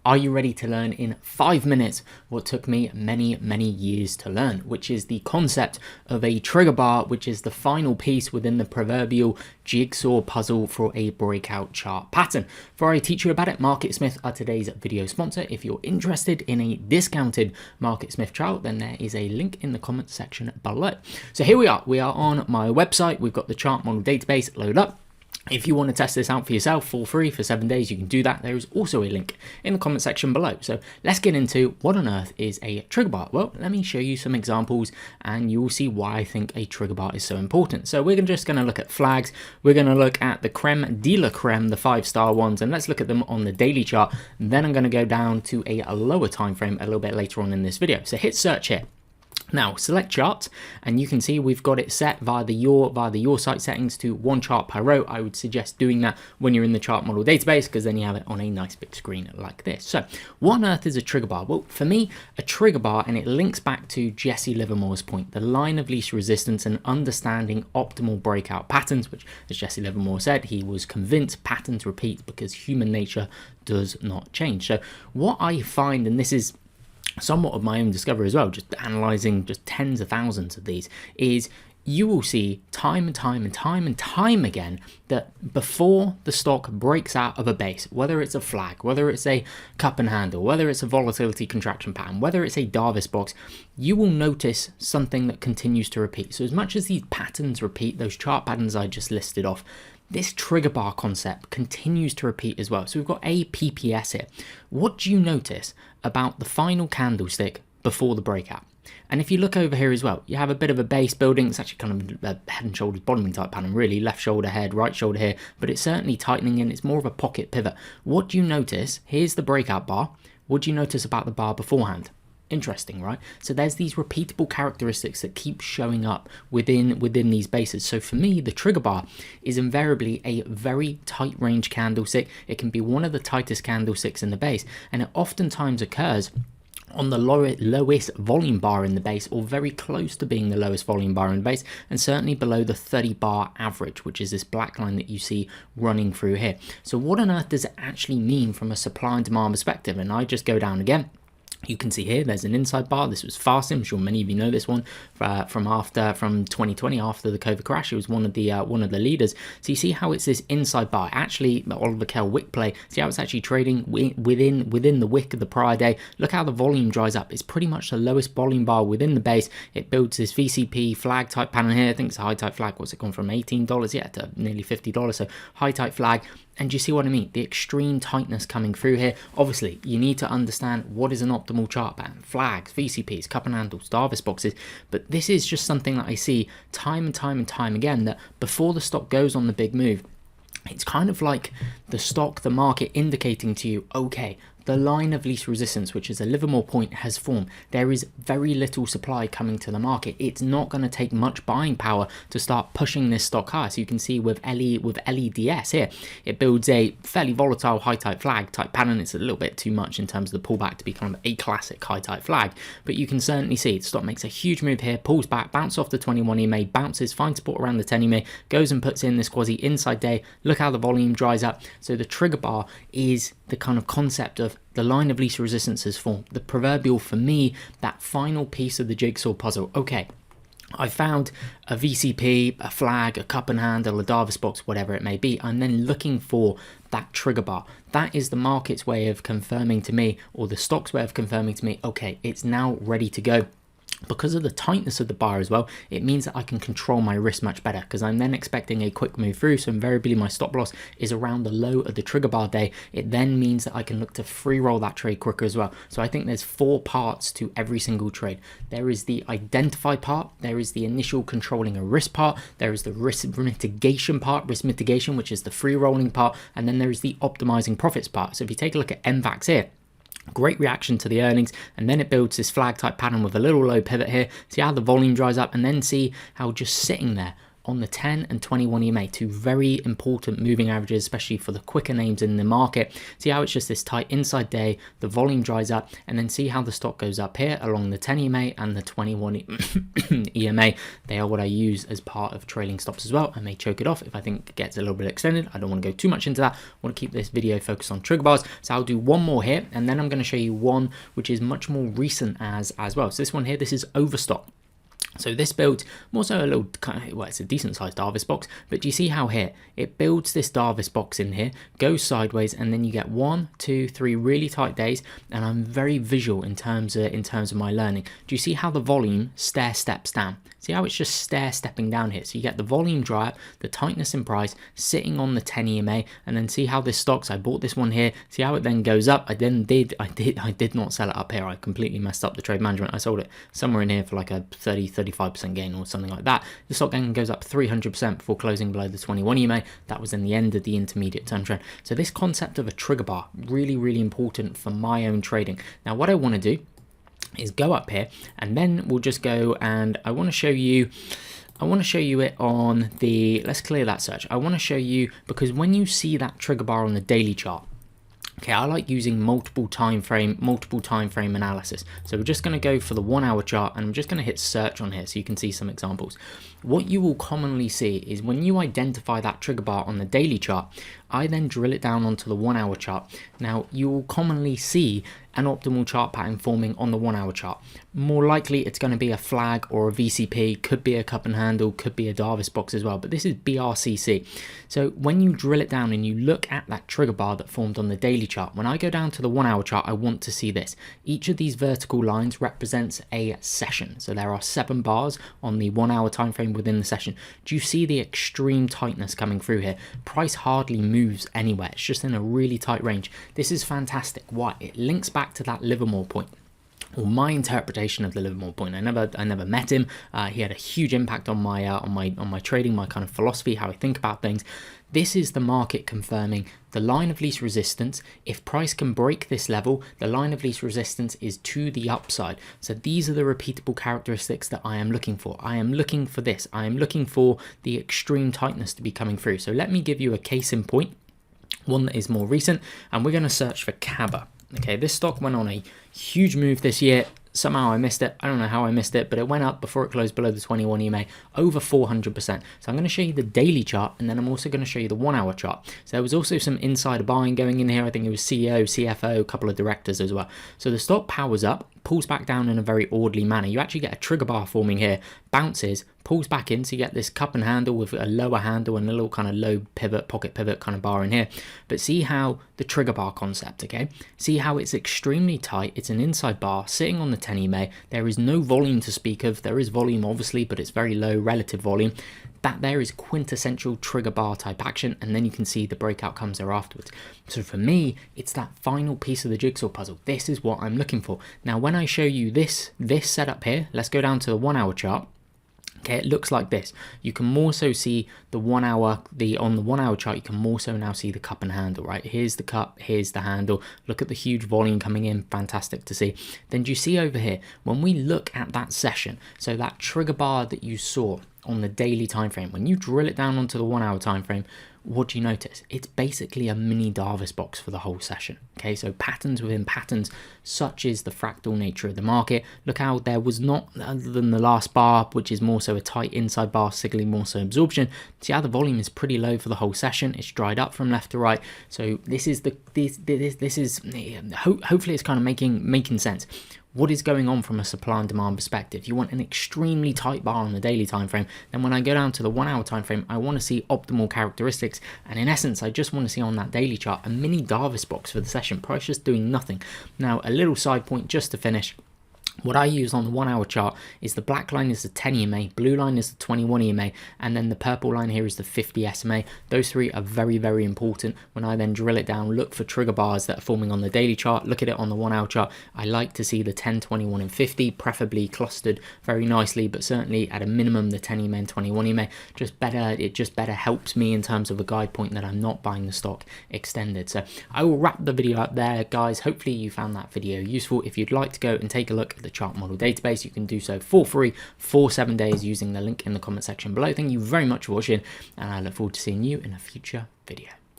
Are you ready to learn in 5 minutes what took me many years to learn, which is the concept of a trigger bar, which is the final piece within the proverbial jigsaw puzzle for a breakout chart pattern. Before I teach you about it, MarketSmith are today's video sponsor. If you're interested in a discounted MarketSmith chart, then there is a link in the comments section below. So here we are on my website. We've got the chart model database loaded up. If you want to test this out for yourself for free for 7 days, you can do that. There is also a link in the comment section below. So let's get into what on earth is a trigger bar. Well, let me show you some examples and you will see why I think a trigger bar is so important. So we're just going to look at flags. We're going to look at the creme de la creme, the 5-star ones, and let's look at them on the daily chart. Then I'm going to go down to a lower time frame a little bit later on in this video. So hit search here. Now select chart and you can see we've got it set via the your site settings to 1 chart per row. I would suggest doing that when you're in the chart model database because then you have it on a nice big screen like this. So what on earth is a trigger bar? Well, for me, a trigger bar, and it links back to Jesse Livermore's point, the line of least resistance and understanding optimal breakout patterns, which, as Jesse Livermore said, he was convinced patterns repeat because human nature does not change. So what I find, and this is somewhat of my own discovery as well, just analyzing just tens of thousands of these, is you will see time and time again that before the stock breaks out of a base, whether it's a flag, whether it's a cup and handle, whether it's a volatility contraction pattern, whether it's a Darvis box, you will notice something that continues to repeat. So as much as these patterns repeat, those chart patterns I just listed off, this trigger bar concept continues to repeat as well. So we've got a PPS here. What do you notice about the final candlestick before the breakout? And if you look over here as well, you have a bit of a base building. It's actually kind of a head and shoulders bottoming type pattern, really. Left shoulder head, right shoulder here, but it's certainly tightening in. It's more of a pocket pivot. What do you notice? Here's the breakout bar. What do you notice about the bar beforehand? Interesting, right? So there's these repeatable characteristics that keep showing up within these bases. So for me, the trigger bar is invariably a very tight range candlestick. It can be one of the tightest candlesticks in the base, and it oftentimes occurs on the lowest volume bar in the base, or very close to being the lowest volume bar in the base, and certainly below the 30 bar average, which is this black line that you see running through here. So what on earth does it actually mean from a supply and demand perspective? And I just go down again. You can see here there's an inside bar. This was fasting. I'm sure many of you know this one from 2020, after the COVID crash. It was one of the leaders. So you see how it's this inside bar. Actually, Oliver Kell wick play. See how it's actually trading within the wick of the prior day. Look how the volume dries up. It's pretty much the lowest volume bar within the base. It builds this VCP flag type pattern here. I think it's a high type flag. What's it gone from $18? Yeah, to nearly $50. So high type flag. And you see what I mean? The extreme tightness coming through here. Obviously, you need to understand what is an optimal chart pattern. Flags, VCPs, cup and handles, Darvis boxes. But this is just something that I see time and time again, that before the stock goes on the big move, it's kind of like the market indicating to you, okay, the line of least resistance, which is a Livermore point, has formed. There is very little supply coming to the market. It's not going to take much buying power to start pushing this stock higher. So you can see with LEDS here, it builds a fairly volatile high type flag type pattern. It's a little bit too much in terms of the pullback to be kind of a classic high type flag, but you can certainly see the stock makes a huge move here, pulls back, bounces off the 21 EMA, bounces, finds support around the 10 EMA, goes and puts in this quasi inside day. Look how the volume dries up. So the trigger bar is the kind of concept of the line of least resistance has formed. The proverbial, for me, that final piece of the jigsaw puzzle. Okay, I found a VCP, a flag, a cup and handle, a Darvis box, whatever it may be. I'm then looking for that trigger bar. That is the market's way of confirming to me, or the stock's way of confirming to me, okay, it's now ready to go. Because of the tightness of the bar as well, it means that I can control my risk much better, because I'm then expecting a quick move through. So invariably my stop loss is around the low of the trigger bar day. It then means that I can look to free roll that trade quicker as well. So I think there's 4 parts to every single trade. There is the identify part, there is the initial controlling a risk part, there is the risk mitigation part, which is the free rolling part, and then there is the optimizing profits part. So if you take a look at MVAX here, great reaction to the earnings, and then it builds this flag type pattern with a little low pivot here. See how the volume dries up, and then see how just sitting there on the 10 and 21 EMA, two very important moving averages, especially for the quicker names in the market. See how it's just this tight inside day, the volume dries up, and then see how the stock goes up here along the 10 EMA and the 21 EMA. They are what I use as part of trailing stops as well. I may choke it off if I think it gets a little bit extended. I don't want to go too much into that. I want to keep this video focused on trigger bars. So I'll do one more here, and then I'm going to show you one which is much more recent as well. So this one here, this is Overstock. So this builds more so a little kind of, well, it's a decent sized Darvis box, but do you see how here it builds this Darvis box in here, goes sideways, and then you get 1, 2, 3 really tight days. And I'm very visual in terms of my learning. Do you see how the volume stair steps down? See how it's just stair stepping down here. So you get the volume dry up, the tightness in price sitting on the 10 EMA, and then see how this stocks. I bought this one here. See how it then goes up. I did not sell it up here. I completely messed up the trade management. I sold it somewhere in here for like a 35% gain or something like that. The stock then goes up 300% before closing below the 21 EMA. That was in the end of the intermediate term trend. So this concept of a trigger bar, really important for my own trading. Now what I want to do is go up here, and then we'll just go, and I want to show you it on the, let's clear that search. I want to show you, because when you see that trigger bar on the daily chart, okay, I like using multiple time frame analysis. So we're just going to go for the 1 hour chart, and I'm just going to hit search on here so you can see some examples. What you will commonly see is when you identify that trigger bar on the daily chart, I then drill it down onto the 1 hour chart. Now you will commonly see an optimal chart pattern forming on the 1 hour chart. More likely it's going to be a flag or a VCP, could be a cup and handle, could be a Darvis box as well, but this is BRCC. So when you drill it down and you look at that trigger bar that formed on the daily chart, when I go down to the 1 hour chart, I want to see this. Each of these vertical lines represents a session. So there are 7 bars on the 1 hour time frame within the session. Do you see the extreme tightness coming through here? Price hardly moves anywhere. It's just in a really tight range. This is fantastic. Why? It links back to that Livermore point, or my interpretation of the Livermore point. I never met him. He had a huge impact on my trading, my kind of philosophy, how I think about things. This is the market confirming the line of least resistance. If price can break this level, the line of least resistance is to the upside. So these are the repeatable characteristics that I am looking for. I am looking for this. I am looking for the extreme tightness to be coming through. So let me give you a case in point, one that is more recent, and we're going to search for Cabba. Okay, this stock went on a huge move this year. Somehow I missed it. I don't know how I missed it, but it went up before it closed below the 21 EMA, over 400%. So I'm going to show you the daily chart, and then I'm also going to show you the 1 hour chart. So there was also some insider buying going in here. I think it was CEO, CFO, a couple of directors as well. So the stock powers up, pulls back down in a very orderly manner. You actually get a trigger bar forming here, bounces, pulls back in, so you get this cup and handle with a lower handle and a little kind of low pivot, pocket pivot kind of bar in here. But see how the trigger bar concept, okay? See how it's extremely tight. It's an inside bar sitting on the 10 EMA. There is no volume to speak of. There is volume obviously, but it's very low relative volume. That there is quintessential trigger bar type action, and then you can see the breakout comes there afterwards. So for me, it's that final piece of the jigsaw puzzle. This is what I'm looking for. Now when I show you this setup here, let's go down to the 1 hour chart. Okay, it looks like this. You can more so see the 1 hour, on the 1 hour chart, you can more so now see the cup and handle, right? Here's the cup, here's the handle. Look at the huge volume coming in, fantastic to see. Then do you see over here, when we look at that session, so that trigger bar that you saw on the daily time frame, when you drill it down onto the 1 hour time frame, what do you notice? It's basically a mini Darvis box for the whole session. Okay, so patterns within patterns, such is the fractal nature of the market. Look how there was not, other than the last bar, which is more so a tight inside bar, signaling more so absorption. See how the volume is pretty low for the whole session. It's dried up from left to right. So this is hopefully it's kind of making sense. What is going on from a supply and demand perspective? You want an extremely tight bar on the daily time frame. Then when I go down to the 1 hour time frame, I want to see optimal characteristics. And in essence, I just want to see on that daily chart a mini Darvis box for the session. Price just doing nothing. Now, a little side point just to finish. What I use on the 1 hour chart is the black line is the 10 EMA, blue line is the 21 EMA, and then the purple line here is the 50 SMA. Those three are very, very important. When I then drill it down, look for trigger bars that are forming on the daily chart, look at it on the 1 hour chart. I like to see the 10, 21, and 50, preferably clustered very nicely, but certainly at a minimum the 10 EMA and 21 EMA. It just better helps me in terms of a guide point that I'm not buying the stock extended. So I will wrap the video up there, guys. Hopefully you found that video useful. If you'd like to go and take a look at the the chart model database. You can do so for free for 7 days using the link in the comment section below. Thank you very much for watching, and I look forward to seeing you in a future video.